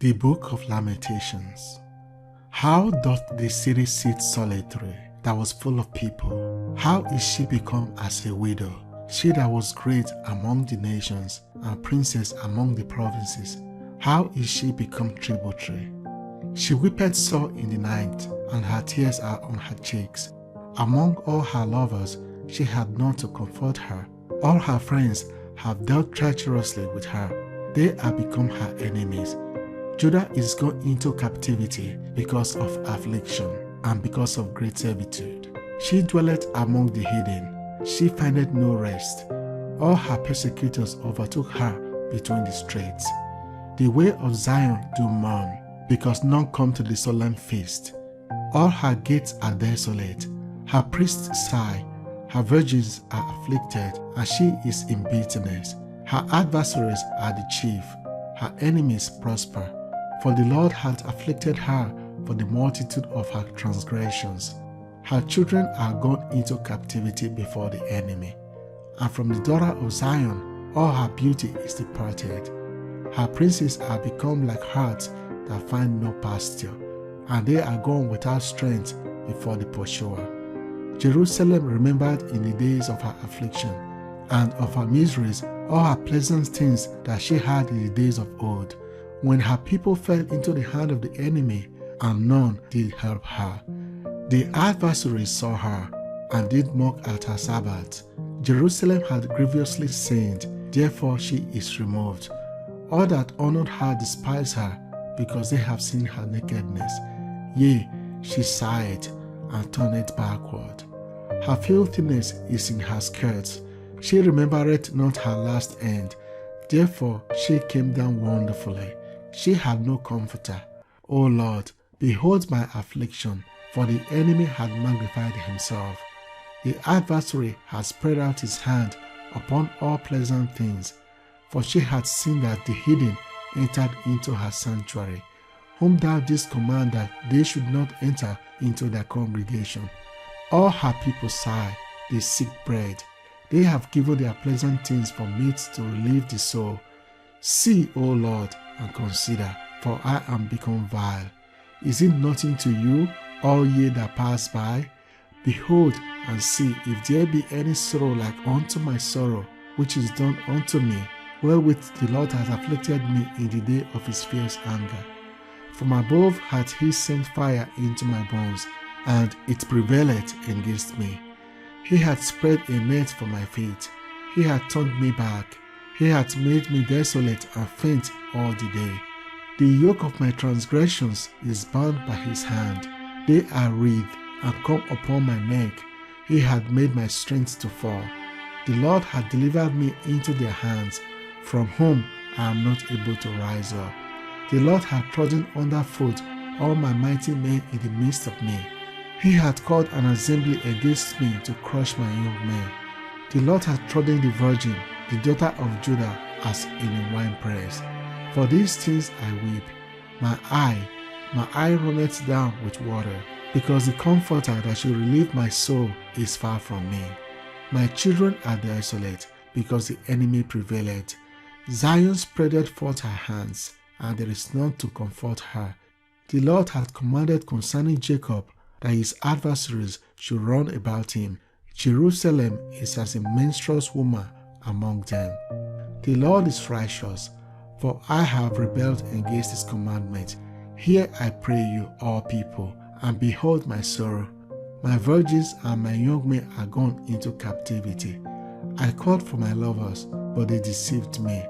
The Book of Lamentations. How doth the city sit solitary, that was full of people? How is she become as a widow? She that was great among the nations, and princess among the provinces, how is she become tributary? She weepeth sore in the night, and her tears are on her cheeks. Among all her lovers, she had none to comfort her. All her friends have dealt treacherously with her. They are become her enemies. Judah is gone into captivity because of affliction and because of great servitude. She dwelleth among the heathen. She findeth no rest. All her persecutors overtook her between the straits. The way of Zion do mourn, because none come to the solemn feast. All her gates are desolate. Her priests sigh. Her virgins are afflicted, and she is in bitterness. Her adversaries are the chief. Her enemies prosper. For the Lord hath afflicted her for the multitude of her transgressions. Her children are gone into captivity before the enemy. And from the daughter of Zion all her beauty is departed. Her princes are become like harts that find no pasture, and they are gone without strength before the pursuer. Jerusalem remembered in the days of her affliction, and of her miseries all her pleasant things that she had in the days of old, when her people fell into the hand of the enemy, and none did help her. The adversaries saw her, and did mock at her sabbaths. Jerusalem had grievously sinned, therefore she is removed. All that honored her despise her, because they have seen her nakedness. Yea, she sigheth, and turneth backward. Her filthiness is in her skirts. She remembereth not her last end. Therefore she came down wonderfully. She had no comforter. O Lord, behold my affliction, for the enemy had magnified himself. The adversary had spread out his hand upon all pleasant things, for she had seen that the heathen entered into her sanctuary, whom thou didst command that they should not enter into their congregation. All her people sigh, they seek bread. They have given their pleasant things for meat to relieve the soul. See, O Lord, and consider, for I am become vile. Is it nothing to you, all ye that pass by? Behold and see if there be any sorrow like unto my sorrow, which is done unto me, wherewith the Lord hath afflicted me in the day of his fierce anger. From above hath he sent fire into my bones, and it prevaileth against me. He hath spread a net for my feet. He hath turned me back. He hath made me desolate and faint all the day. The yoke of my transgressions is bound by his hand. They are wreathed and come upon my neck. He hath made my strength to fall. The Lord hath delivered me into their hands, from whom I am not able to rise up. The Lord hath trodden under foot all my mighty men in the midst of me. He hath called an assembly against me to crush my young men. The Lord hath trodden the virgin, the daughter of Judah, as in a winepress. For these things I weep. My eye runneth down with water, because the comforter that should relieve my soul is far from me. My children are desolate, because the enemy prevaileth. Zion spreadeth forth her hands, and there is none to comfort her. The Lord hath commanded concerning Jacob that his adversaries should run about him. Jerusalem is as a menstruous woman among them. The Lord is righteous, for I have rebelled against his commandment. Hear, I pray you, all people, and behold my sorrow. My virgins and my young men are gone into captivity. I called for my lovers, but they deceived me.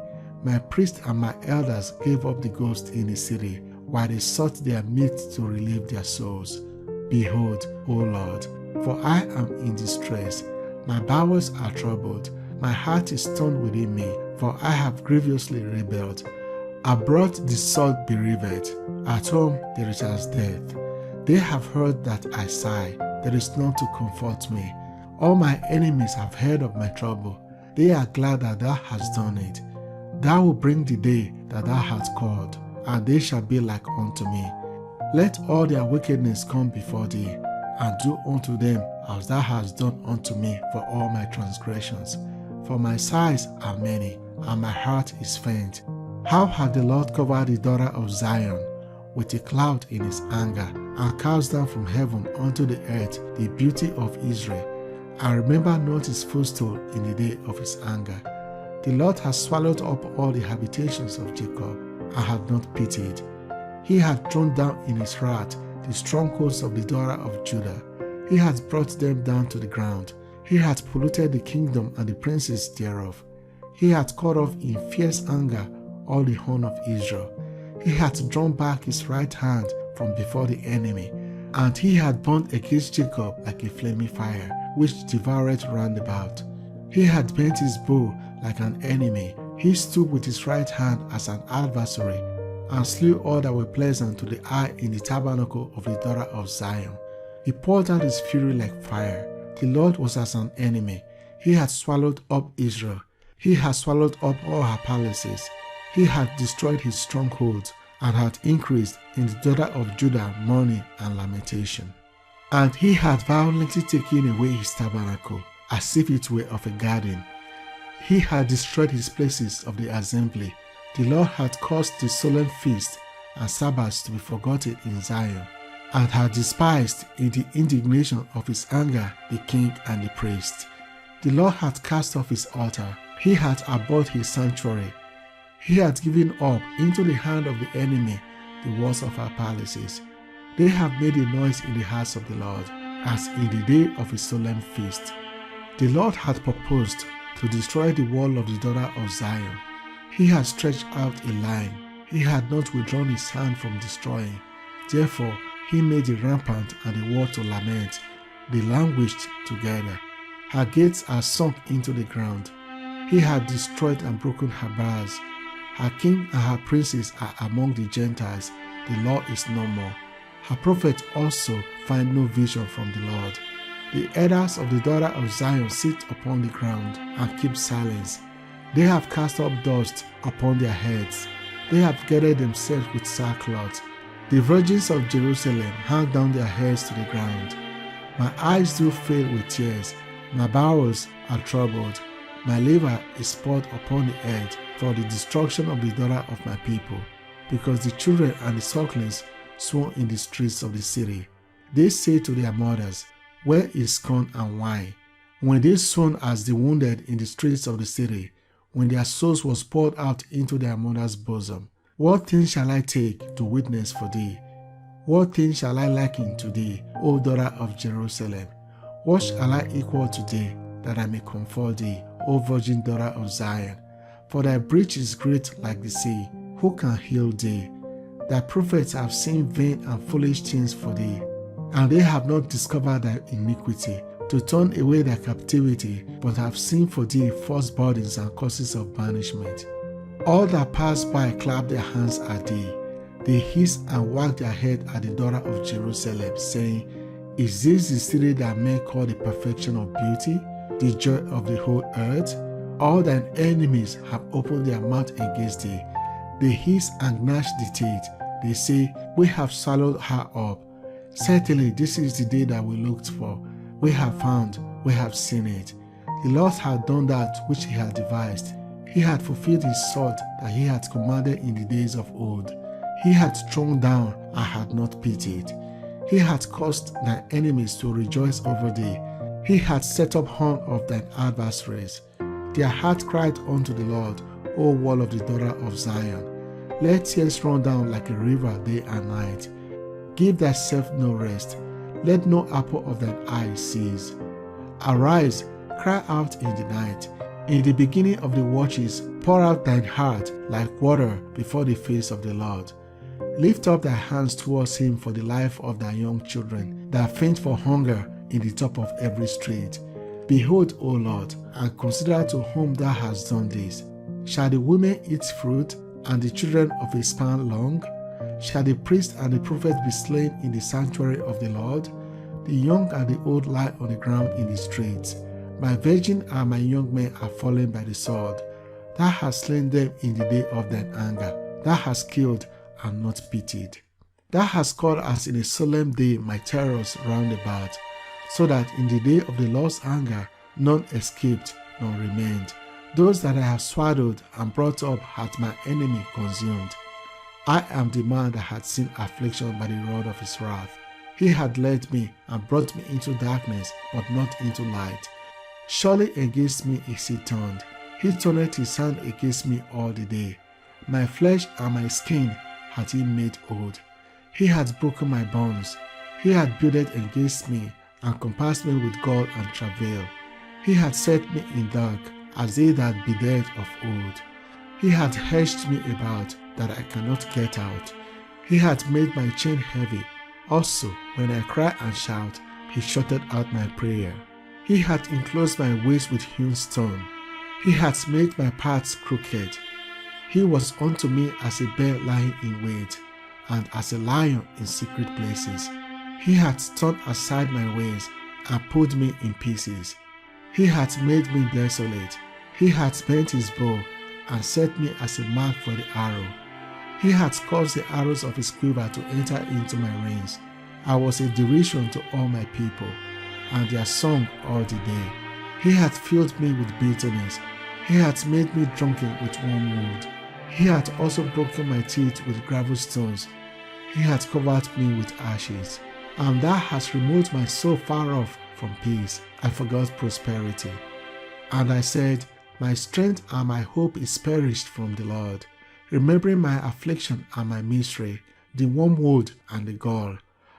My priests and my elders gave up the ghost in the city, while they sought their meat to relieve their souls. Behold, O Lord, for I am in distress. My bowels are troubled. My heart is torn within me, for I have grievously rebelled. Abroad the sword bereaved. At home there is as death. They have heard that I sigh. There is none to comfort me. All my enemies have heard of my trouble. They are glad that thou hast done it. Thou wilt bring the day that thou hast called, and they shall be like unto me. Let all their wickedness come before thee, and do unto them as thou hast done unto me for all my transgressions. For my sighs are many, and my heart is faint. How had the Lord covered the daughter of Zion with a cloud in his anger, and cast down from heaven unto the earth the beauty of Israel, and remember not his footstool in the day of his anger. The Lord has swallowed up all the habitations of Jacob, and had not pitied. He had thrown down in his wrath the strongholds of the daughter of Judah. He had brought them down to the ground. He had polluted the kingdom and the princes thereof. He had cut off in fierce anger all the horn of Israel. He had drawn back his right hand from before the enemy, and he had burned against Jacob like a flaming fire, which devoureth round about. He had bent his bow like an enemy. He stood with his right hand as an adversary, and slew all that were pleasant to the eye in the tabernacle of the daughter of Zion. He poured out his fury like fire. The Lord was as an enemy. He had swallowed up Israel. He had swallowed up all her palaces. He had destroyed his strongholds, and had increased in the daughter of Judah mourning and lamentation. And he had violently taken away his tabernacle, as if it were of a garden. He had destroyed his places of the assembly. The Lord had caused the solemn feast and sabbaths to be forgotten in Zion, and had despised in the indignation of his anger the king and the priest. The Lord had cast off his altar. He had abhorred his sanctuary. He had given up into the hand of the enemy the walls of our palaces. They have made a noise in the house of the Lord, as in the day of a solemn feast. The Lord had purposed to destroy the wall of the daughter of Zion. He had stretched out a line. He had not withdrawn his hand from destroying. Therefore, he made the rampart and the wall to lament. They languished together. Her gates are sunk into the ground. He had destroyed and broken her bars. Her king and her princes are among the Gentiles. The law is no more. Her prophets also find no vision from the Lord. The elders of the daughter of Zion sit upon the ground and keep silence. They have cast up dust upon their heads. They have gathered themselves with sackcloth. The virgins of Jerusalem hang down their heads to the ground. My eyes do fail with tears. My bowels are troubled. My liver is poured upon the earth for the destruction of the daughter of my people, because the children and the sucklings swoon in the streets of the city. They say to their mothers, where is corn and wine? When they swoon as the wounded in the streets of the city, when their souls was poured out into their mother's bosom. What thing shall I take to witness for thee? What thing shall I liken to thee, O daughter of Jerusalem? What shall I equal to thee, that I may comfort thee, O virgin daughter of Zion? For thy breach is great like the sea. Who can heal thee? Thy prophets have seen vain and foolish things for thee, and they have not discovered thy iniquity, to turn away thy captivity, but have seen for thee false burdens and causes of banishment. All that pass by clap their hands at thee. They hiss and wag their head at the daughter of Jerusalem, saying, is this the city that men call the perfection of beauty, the joy of the whole earth? All thine enemies have opened their mouth against thee. They hiss and gnash the teeth. They say, we have swallowed her up. Certainly this is the day that we looked for. We have found, we have seen it. The Lord had done that which he had devised. He had fulfilled his sword that he had commanded in the days of old. He had thrown down and had not pitied. He had caused thine enemies to rejoice over thee. He had set up horn of thine adversaries. Their heart cried unto the Lord, O wall of the daughter of Zion. Let tears run down like a river day and night. Give thyself no rest. Let no apple of thine eye cease. Arise, cry out in the night. In the beginning of the watches, pour out thine heart like water before the face of the Lord. Lift up thy hands towards him for the life of thy young children, that faint for hunger in the top of every street. Behold, O Lord, and consider to whom thou hast done this. Shall the women eat fruit, and the children of a span long? Shall the priest and the prophet be slain in the sanctuary of the Lord? The young and the old lie on the ground in the streets. My virgin and my young men are fallen by the sword. Thou hast slain them in the day of thine anger. Thou hast killed and not pitied. Thou hast called as in a solemn day my terrors round about, so that in the day of the Lord's anger none escaped nor remained. Those that I have swallowed and brought up hath my enemy consumed. I am the man that had seen affliction by the rod of his wrath. He had led me and brought me into darkness, but not into light. Surely against me is he turned. He turneth his hand against me all the day. My flesh and my skin hath he made old. He hath broken my bones. He hath builded against me, and compassed me with gall and travail. He hath set me in dark, as they that be dead of old. He hath hedged me about, that I cannot get out. He hath made my chain heavy. Also, when I cry and shout, he shutteth out my prayer. He hath enclosed my ways with hewn stone. He hath made my paths crooked. He was unto me as a bear lying in wait, and as a lion in secret places. He hath turned aside my ways, and pulled me in pieces. He hath made me desolate. He hath bent his bow, and set me as a mark for the arrow. He hath caused the arrows of his quiver to enter into my reins. I was a derision to all my people, and their song all the day. He hath filled me with bitterness. He hath made me drunken with wormwood. He hath also broken my teeth with gravel stones. He hath covered me with ashes. And thou hast removed my soul far off from peace. I forgot prosperity. And I said, my strength and my hope is perished from the Lord. Remembering my affliction and my misery, the wormwood and the gall.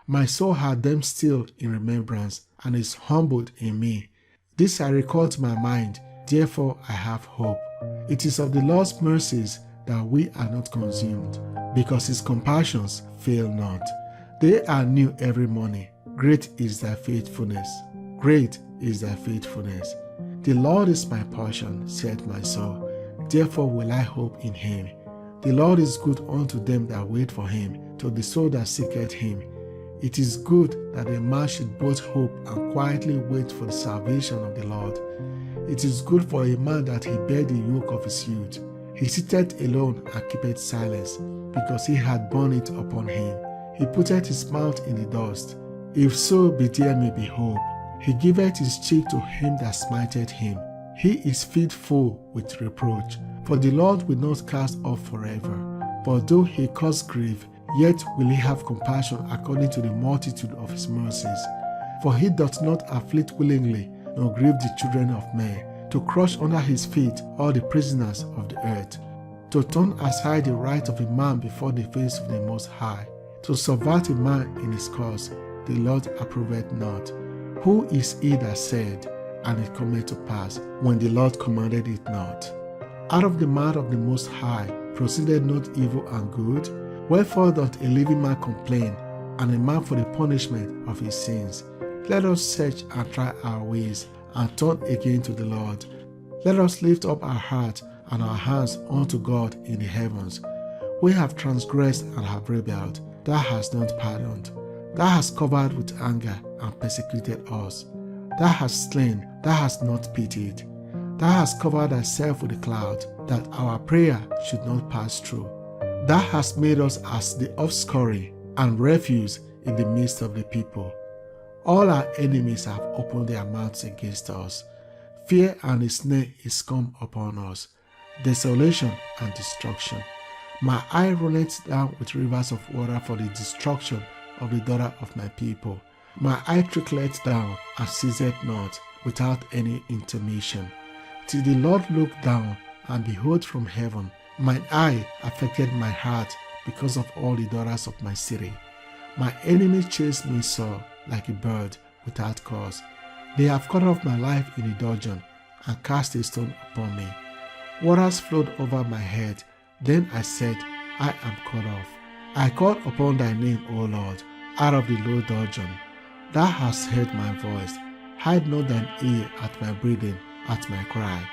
My soul had them still in remembrance, and is humbled in me. This I recall to my mind, therefore I have hope. It is of the Lord's mercies that we are not consumed, because his compassions fail not. They are new every morning. Great is thy faithfulness. Great is thy faithfulness. The Lord is my portion, said my soul. Therefore will I hope in him. The Lord is good unto them that wait for him, to the soul that seeketh him. It is good that a man should both hope and quietly wait for the salvation of the Lord. It is good for a man that he bear the yoke of his youth. He sitteth alone and keepeth silence, because he had borne it upon him. He putteth his mouth in the dust. If so be there may be hope. He giveth his cheek to him that smiteth him. He is feed full with reproach. For the Lord will not cast off forever. But though he cause grief, yet will he have compassion according to the multitude of his mercies. For he doth not afflict willingly, nor grieve the children of men, to crush under his feet all the prisoners of the earth, to turn aside the right of a man before the face of the Most High, to subvert a man in his cause, the Lord approveth not. Who is he that said, and it cometh to pass, when the Lord commanded it not? Out of the mouth of the Most High proceeded not evil and good? Wherefore doth a living man complain, and a man for the punishment of his sins? Let us search and try our ways, and turn again to the Lord. Let us lift up our heart and our hands unto God in the heavens. We have transgressed and have rebelled. Thou hast not pardoned. Thou hast covered with anger and persecuted us. Thou hast slain, thou hast not pitied. Thou hast covered thyself with a cloud, that our prayer should not pass through. Thou hast made us as the offscouring and refuse in the midst of the people. All our enemies have opened their mouths against us. Fear and a snare is come upon us, desolation and destruction. My eye runneth down with rivers of water for the destruction of the daughter of my people. My eye trickleth down and ceaseth not, without any intermission. Till the Lord look down and behold from heaven. Mine eye affected my heart because of all the daughters of my city. My enemies chased me sore, like a bird, without cause. They have cut off my life in a dungeon, and cast a stone upon me. Waters flowed over my head. Then I said, I am cut off. I called upon thy name, O Lord, out of the low dungeon. Thou hast heard my voice. Hide not thine ear at my breathing, at my cry.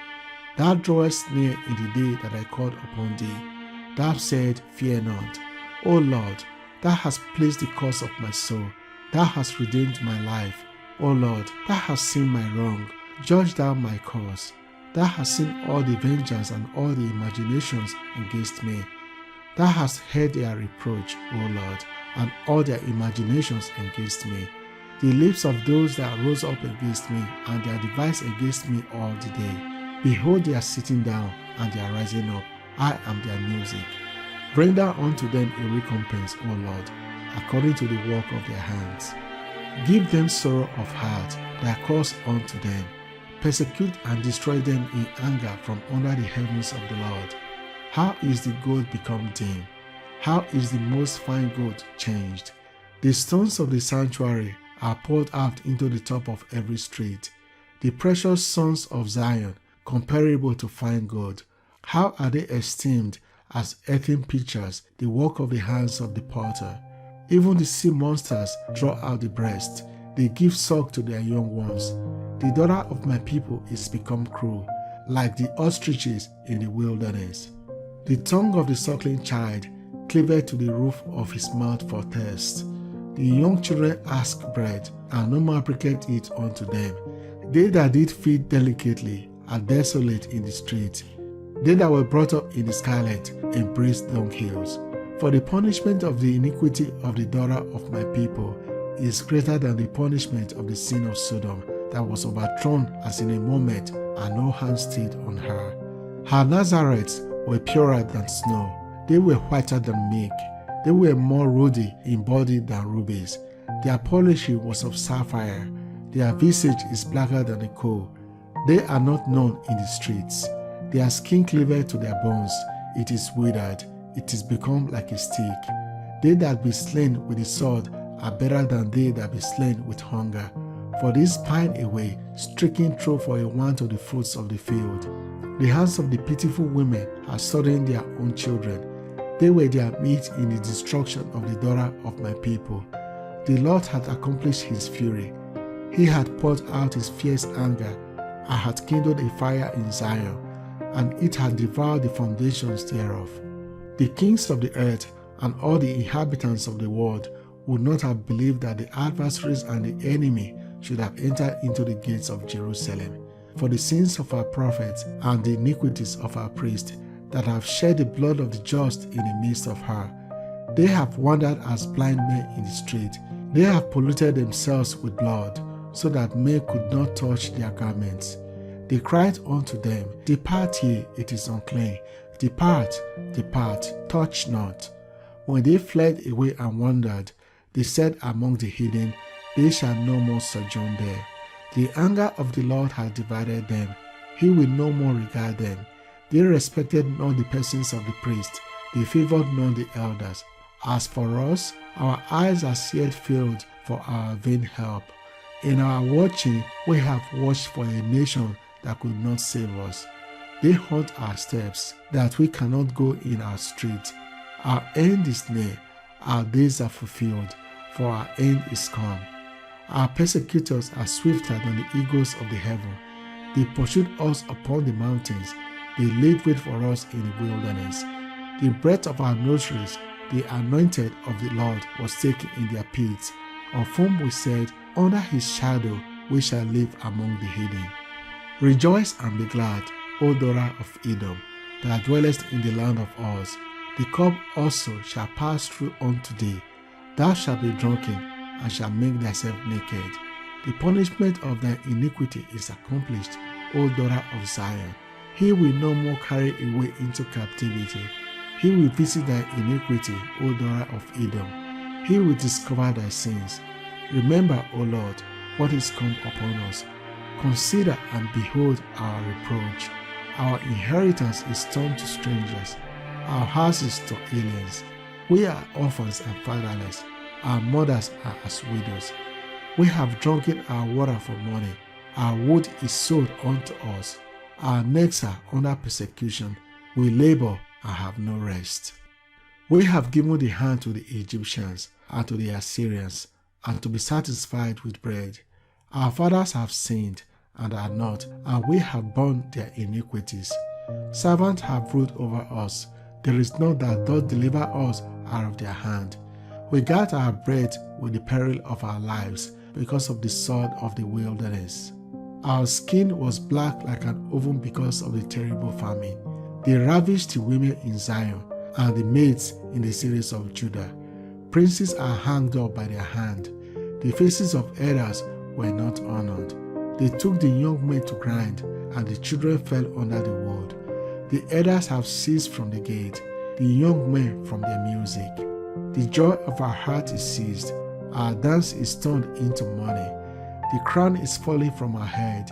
Thou drawest near in the day that I called upon thee. Thou said, fear not. O Lord, thou hast placed the cause of my soul. Thou hast redeemed my life. O Lord, thou hast seen my wrong. Judge thou my cause. Thou hast seen all the vengeance and all the imaginations against me. Thou hast heard their reproach, O Lord, and all their imaginations against me. The lips of those that rose up against me, and their device against me all the day. Behold, they are sitting down, and they are rising up. I am their music. Render unto them a recompense, O Lord, according to the work of their hands. Give them sorrow of heart, that cause unto them. Persecute and destroy them in anger from under the heavens of the Lord. How is the gold become dim? How is the most fine gold changed? The stones of the sanctuary are poured out into the top of every street. The precious sons of Zion, comparable to fine gold. How are they esteemed as earthen pitchers, the work of the hands of the potter? Even the sea monsters draw out the breast. They give suck to their young ones. The daughter of my people is become cruel, like the ostriches in the wilderness. The tongue of the suckling child cleaveth to the roof of his mouth for thirst. The young children ask bread, and no man bringeth it unto them. They that did feed delicately are desolate in the street. They that were brought up in the scarlet embrace dunghills. For the punishment of the iniquity of the daughter of my people is greater than the punishment of the sin of Sodom, that was overthrown as in a moment, and no hand stayed on her. Her Nazarites were purer than snow. They were whiter than milk. They were more ruddy in body than rubies. Their polishing was of sapphire. Their visage is blacker than a coal. They are not known in the streets. Their skin cleaveth to their bones. It is withered. It is become like a stick. They that be slain with the sword are better than they that be slain with hunger. For they pine away, stricken through for a want of the fruits of the field. The hands of the pitiful women are slaughtering their own children. They were their meat in the destruction of the daughter of my people. The Lord hath accomplished his fury. He hath poured out his fierce anger, and hath kindled a fire in Zion, and it hath devoured the foundations thereof. The kings of the earth and all the inhabitants of the world would not have believed that the adversaries and the enemy should have entered into the gates of Jerusalem. For the sins of our prophets and the iniquities of our priests, that have shed the blood of the just in the midst of her. They have wandered as blind men in the street. They have polluted themselves with blood, so that men could not touch their garments. They cried unto them, Depart ye, it is unclean. Depart, depart, touch not. When they fled away and wandered, they said among the heathen, They shall no more sojourn there. The anger of the Lord hath divided them. He will no more regard them. They respected not the persons of the priests. They favored not the elders. As for us, our eyes are yet filled for our vain help. In our watching, we have watched for a nation that could not save us. They haunt our steps, that we cannot go in our streets. Our end is near, our days are fulfilled, for our end is come. Our persecutors are swifter than the eagles of the heaven. They pursued us upon the mountains. They laid wait for us in the wilderness. The breath of our nostrils, the anointed of the Lord, was taken in their pits, of whom we said, Under his shadow we shall live among the heathen. Rejoice and be glad, O daughter of Edom, that dwellest in the land of Uz. The cup also shall pass through unto thee. Thou shalt be drunken, and shalt make thyself naked. The punishment of thy iniquity is accomplished, O daughter of Zion. He will no more carry away into captivity. He will visit thy iniquity, O daughter of Edom. He will discover thy sins. Remember, O Lord, what is come upon us. Consider and behold our reproach. Our inheritance is turned to strangers, our houses to aliens. We are orphans and fatherless. Our mothers are as widows. We have drunken our water for money. Our wood is sold unto us. Our necks are under persecution. We labor and have no rest. We have given the hand to the Egyptians and to the Assyrians, and to be satisfied with bread. Our fathers have sinned and are not, and we have borne their iniquities. Servants have ruled over us. There is none that doth deliver us out of their hand. We got our bread with the peril of our lives, because of the sword of the wilderness. Our skin was black like an oven because of the terrible famine. They ravished the women in Zion and the maids in the cities of Judah. Princes are hanged up by their hand. The faces of elders were not honored. They took the young men to grind, and the children fell under the wood. The elders have ceased from the gate, the young men from their music. The joy of our heart is ceased, our dance is turned into mourning. The crown is falling from our head.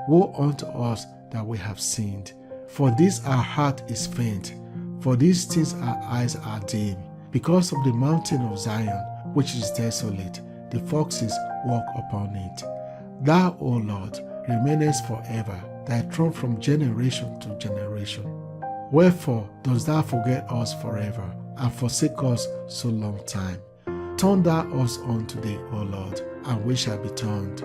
Woe unto us that we have sinned. For this our heart is faint, for these things our eyes are dim. Because of the mountain of Zion, which is desolate, the foxes walk upon it. Thou, O Lord, remainest forever, thy throne from generation to generation. Wherefore dost thou forget us forever, and forsake us so long time? Turn thou us unto thee, O Lord, and we shall be turned.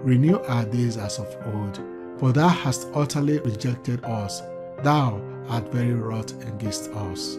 Renew our days as of old, for thou hast utterly rejected us. Thou art very wroth against us.